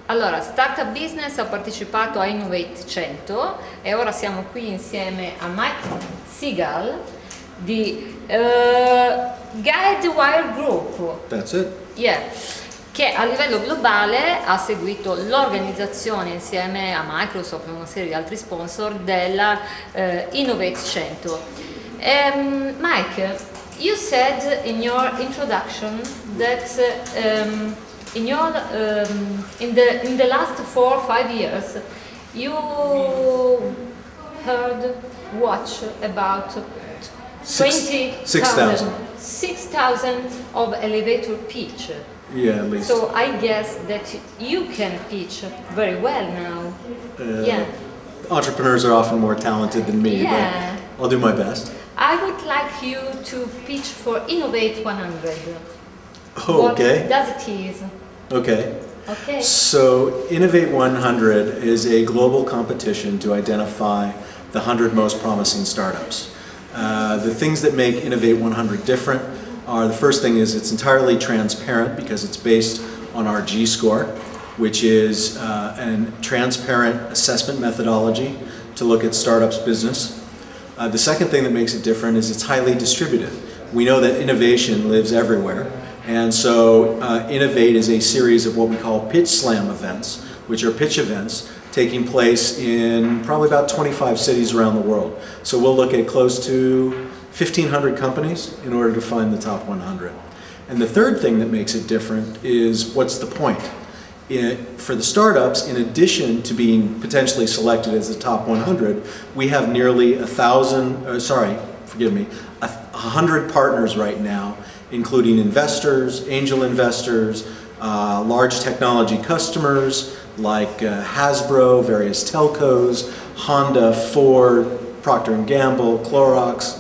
Allora, Startup Business ha partecipato a Innovate 100 e ora siamo qui insieme a Mike Sigal di Guidewiregroup. That's it. Yeah. Che a livello globale ha seguito l'organizzazione insieme a Microsoft e una serie di altri sponsor della Innovate 100. Mike, you said in your introduction that in the last 4 or 5 years you watch about 6,000 of elevator pitch. Yeah, at least. So I guess that you can pitch very well now. Yeah. Entrepreneurs are often more talented than me, Yeah. but I'll do my best. I would like you to pitch for Innovate 100. Oh, okay. What does it is? Okay. Okay. So Innovate 100 is a global competition to identify the 100 most promising startups. The things that make Innovate 100 different are, the first thing is it's entirely transparent because it's based on our G-score, which is a transparent assessment methodology to look at startups' business. The second thing that makes it different is it's highly distributed. We know that innovation lives everywhere, and so Innovate is a series of what we call pitch slam events, which are pitch events taking place in probably about 25 cities around the world. So we'll look at close to 1,500 companies in order to find the top 100. And the third thing that makes it different is what's the point? For the startups, in addition to being potentially selected as the top 100, we have nearly 100 partners right now, including investors, angel investors, large technology customers like Hasbro, various telcos, Honda, Ford, Procter & Gamble, Clorox,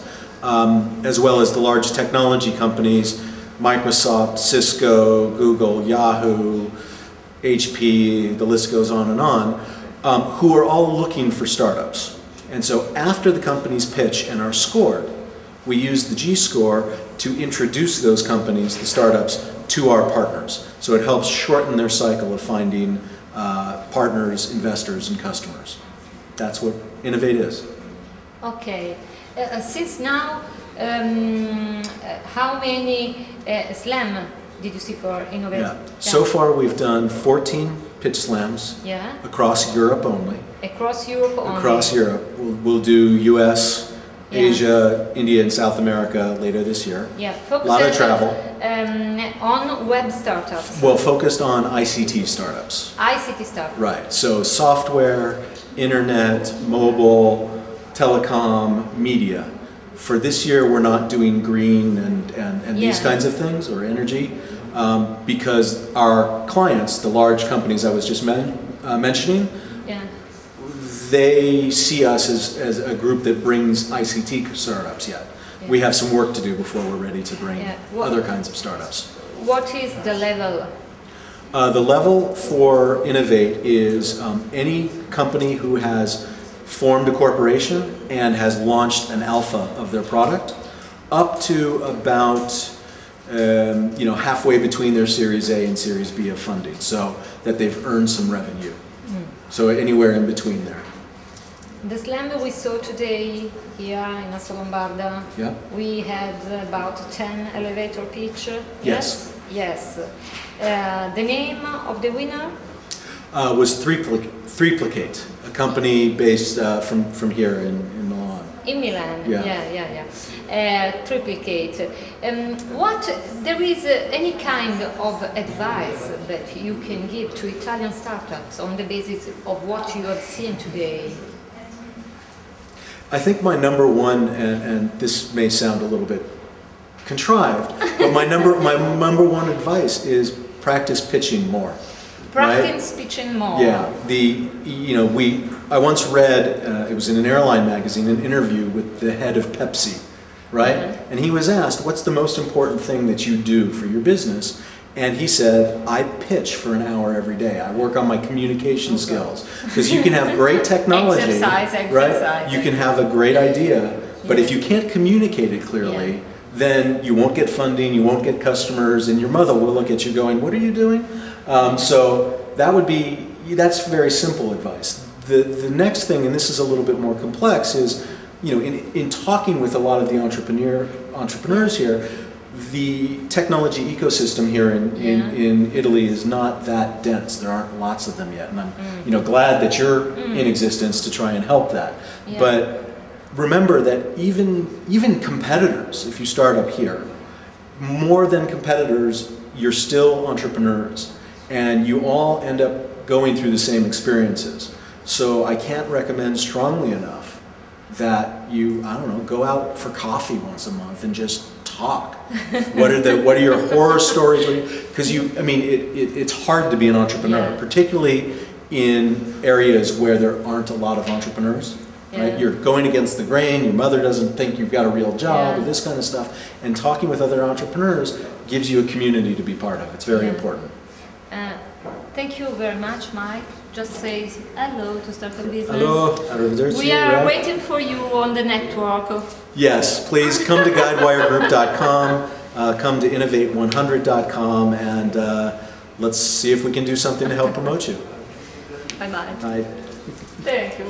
as well as the large technology companies, Microsoft, Cisco, Google, Yahoo, HP, the list goes on, who are all looking for startups. And so after the companies pitch and are scored, we use the G-score to introduce those companies, the startups, to our partners. So it helps shorten their cycle of finding partners, investors, and customers. That's what Innovate is. Okay. Since now, how many slam did you see for Innovate? Yeah. So far we've done 14 pitch slams across Europe only. Across Europe only? Across Europe. We'll do US, Asia, India, and South America later this year. Yeah. A lot of travel. On web startups? Well, focused on ICT startups. ICT startups. Right. So software, internet, mobile, telecom, media. For this year, we're not doing green and these kinds of things, or energy, because our clients, the large companies I was just mentioning, they see us as a group that brings ICT startups yet. We have some work to do before we're ready to bring other kinds of startups. What is the level? The level for Innovate is any company who has formed a corporation and has launched an alpha of their product, up to about halfway between their Series A and Series B of funding, so that they've earned some revenue. So anywhere in between there. The slam we saw today here in Asso Lombarda, we had about 10 elevator pitch. Yes. Yes. The name of the winner? Was Threeplicate, a company based from here in Milan. In Milan, yeah. Threeplicate. There is any kind of advice that you can give to Italian startups on the basis of what you have seen today? I think my number one, and this may sound a little bit contrived, but my number one advice is practice pitching more. Practice pitching more. Yeah. I once read, it was in an airline magazine, an interview with the head of Pepsi, right? And he was asked, what's the most important thing that you do for your business? And he said, I pitch for an hour every day. I work on my communication skills. Because you can have great technology, right? You can have a great idea, but if you can't communicate it clearly, then you won't get funding, you won't get customers, and your mother will look at you going, what are you doing? So that's very simple advice. The next thing, and this is a little bit more complex, is, you know, in talking with a lot of the entrepreneurs here, the technology ecosystem here in Italy is not that dense. There aren't lots of them yet, and I'm you know, glad that you're in existence to try and help that. Yeah. But remember that even competitors, if you start up here, more than competitors, you're still entrepreneurs, and you all end up going through the same experiences. So I can't recommend strongly enough that you, I don't know, go out for coffee once a month and just talk. What are your horror stories? Because I mean, it's hard to be an entrepreneur, particularly in areas where there aren't a lot of entrepreneurs. Right? You're going against the grain, your mother doesn't think you've got a real job, or this kind of stuff. And talking with other entrepreneurs gives you a community to be part of. It's very important. Thank you very much, Mike. Just say hello to Startupbusiness. Hello, arrivederci. We are waiting for you on the network. Yes, please come to Guidewiregroup.com, come to Innovate100.com, and let's see if we can do something to help promote you. Bye-bye. Bye. Thank you.